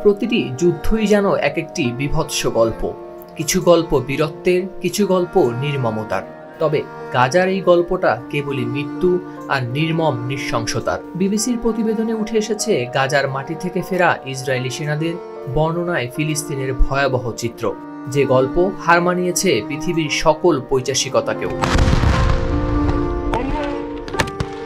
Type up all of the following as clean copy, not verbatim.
প্রতিটি যুদ্ধই যেন এক একটি বিভৎস গল্প, কিছু গল্প বীরত্বের, কিছু গল্প নির্মমতার। তবে গাজার এই গল্পটা কেবলই মৃত্যু আর নির্মম নৃশংসতার। বিবিসির প্রতিবেদনে উঠে এসেছে গাজার মাটি থেকে ফেরা ইসরায়েলি সেনাদের বর্ণনায় ফিলিস্তিনের ভয়াবহ চিত্র, যে গল্প হার মানিয়েছে পৃথিবীর সকল পৈশাচিকতাকেও।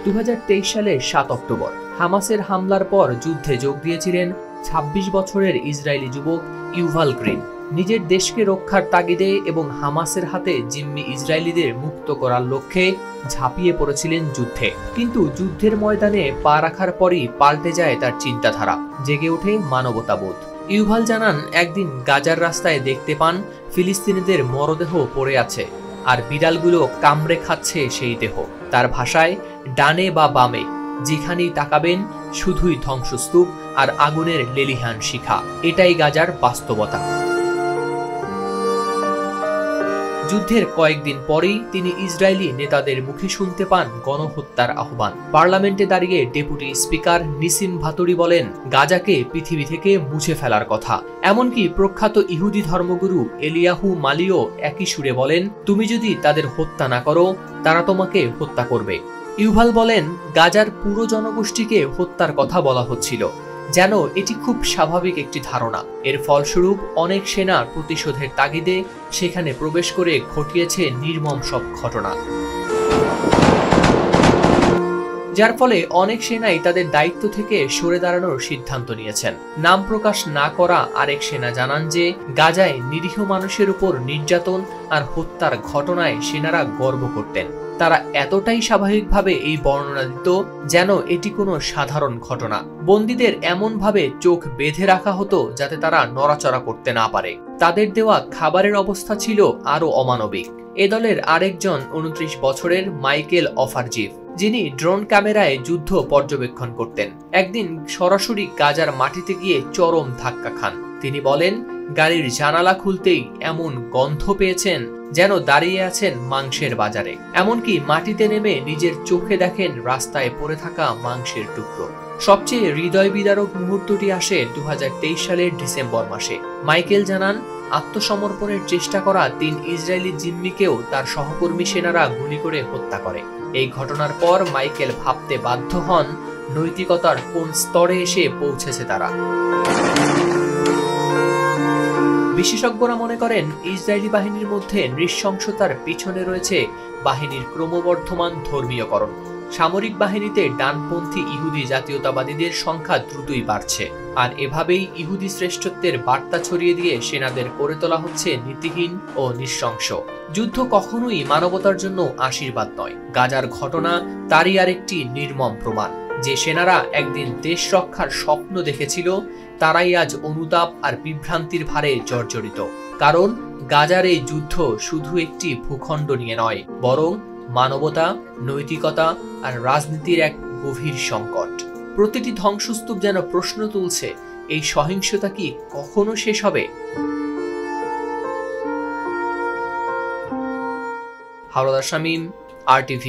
2023 সালের 7 অক্টোবর হামাসের হামলার পর যুদ্ধে যোগ দিয়েছিলেন 26 বছরের ইসরায়েলি যুবক ইউভাল গ্রিন। নিজের দেশকে রক্ষার তাগিদে এবং হামাসের হাতে জিম্মি ইসরায়েলিদের মুক্ত করার লক্ষ্যে ঝাঁপিয়ে পড়েছিলেন যুদ্ধে। কিন্তু যুদ্ধের ময়দানে পা রাখার পরই পাল্টে যায় তার চিন্তাধারা, জেগে ওঠে মানবতাবোধ। ইউভাল জানান, একদিন গাজার রাস্তায় দেখতে পান ফিলিস্তিনিদের মরদেহ পড়ে আছে আর বিড়ালগুলো কামড়ে খাচ্ছে সেই দেহ। তার ভাষায়, ডানে বা বামে যেখানেই তাকাবেন শুধুই ধ্বংসস্তূপ আর আগুনের লেলিহান শিখা। এটাই গাজার বাস্তবতা। যুদ্ধের কয়েকদিন পরেই তিনি ইসরায়েলি নেতাদের মুখে শুনতে পান গণহত্যার আহ্বান। পার্লামেন্টে দাঁড়িয়ে ডেপুটি স্পিকার নিসিম ভাতুরি বলেন, গাজাকে পৃথিবী থেকে মুছে ফেলার কথা। এমনকি প্রখ্যাত ইহুদি ধর্মগুরু এলিয়াহু মালিও একই সুরে বলেন, তুমি যদি তাদের হত্যা না করো, তারা তোমাকে হত্যা করবে। ইউভাল বলেন, গাজার পুরো জনগোষ্ঠীকে হত্যার কথা বলা হচ্ছিল, যেন এটি খুব স্বাভাবিক একটি ধারণা। এর ফলস্বরূপ অনেক সেনা প্রতিশোধের তাগিদে সেখানে প্রবেশ করে ঘটিয়েছে নির্মম সব ঘটনা, যার ফলে অনেক সেনাই তাদের দায়িত্ব থেকে সরে দাঁড়ানোর সিদ্ধান্ত নিয়েছেন। নাম প্রকাশ না করা আরেক সেনা জানান যে গাজায় নিরীহ মানুষের উপর নির্যাতন আর হত্যার ঘটনায় সেনারা গর্ব করতেন। তারা এতটাই স্বাভাবিকভাবে এই বর্ণনা দিত যেন এটি কোনো সাধারণ ঘটনা। বন্দীদের এমনভাবে চোখ বেঁধে রাখা হতো যাতে তারা নড়াচড়া করতে না পারে। তাদের দেওয়া খাবারের অবস্থা ছিল আরও অমানবিক। এ দলের আরেকজন 29 বছরের মাইকেল অফারজিভ, যিনি ড্রোন ক্যামেরায় যুদ্ধ পর্যবেক্ষণ করতেন, একদিন সরাসরি গাজার মাটিতে গিয়ে চরম ধাক্কা খান। তিনি বলেন, গাড়ির জানালা খুলতেই এমন গন্ধ পেয়েছেন যেন দাঁড়িয়ে আছেন মাংসের বাজারে। এমনকি মাটিতে নেমে নিজের চোখে দেখেন রাস্তায় পড়ে থাকা মাংসের টুকরো। সবচেয়ে হৃদয় বিদারক মুহূর্তটি আসে 2023 সালের ডিসেম্বর মাসে। মাইকেল জানান, আত্মসমর্পণের চেষ্টা করা 3 ইসরায়েলি জিম্মিকেও তার সহকর্মী সেনারা গুলি করে হত্যা করে। এই ঘটনার পর মাইকেল ভাবতে বাধ্য হন, নৈতিকতার কোন স্তরে এসে পৌঁছেছে তারা। বিশেষজ্ঞরা মনে করেন, ইসরায়েলি বাহিনীর মধ্যে নৃশংসতার পিছনে রয়েছে বাহিনীর ক্রমবর্ধমান ধর্মীয়করণ। সামরিক বাহিনীতে ডানপন্থী ইহুদি জাতীয়তাবাদীদের সংখ্যা দ্রুতই বাড়ছে, আর এভাবেই ইহুদি শ্রেষ্ঠত্বের বার্তা ছড়িয়ে দিয়ে সেনাদের করে তোলা হচ্ছে নীতিহীন ও নৃশংস। যুদ্ধ কখনোই মানবতার জন্য আশীর্বাদ নয়। গাজার ঘটনা তারই আরেকটি নির্মম প্রমাণ। যে সেনারা একদিন দেশ রক্ষার স্বপ্ন দেখেছিল, তারাই আজ অনুতাপ আর বিভ্রান্তির ভারে জর্জরিত। কারণ গাজার এই যুদ্ধ শুধু একটি ভূখণ্ড নিয়ে নয়, বরং মানবতা, নৈতিকতা আর রাজনীতির এক গভীর সংকট। প্রতিটি ধ্বংসস্তূপ যেন প্রশ্ন তুলছে, এই সহিংসতা কি কখনো শেষ হবে? হাওলাদার শামীম, RTV।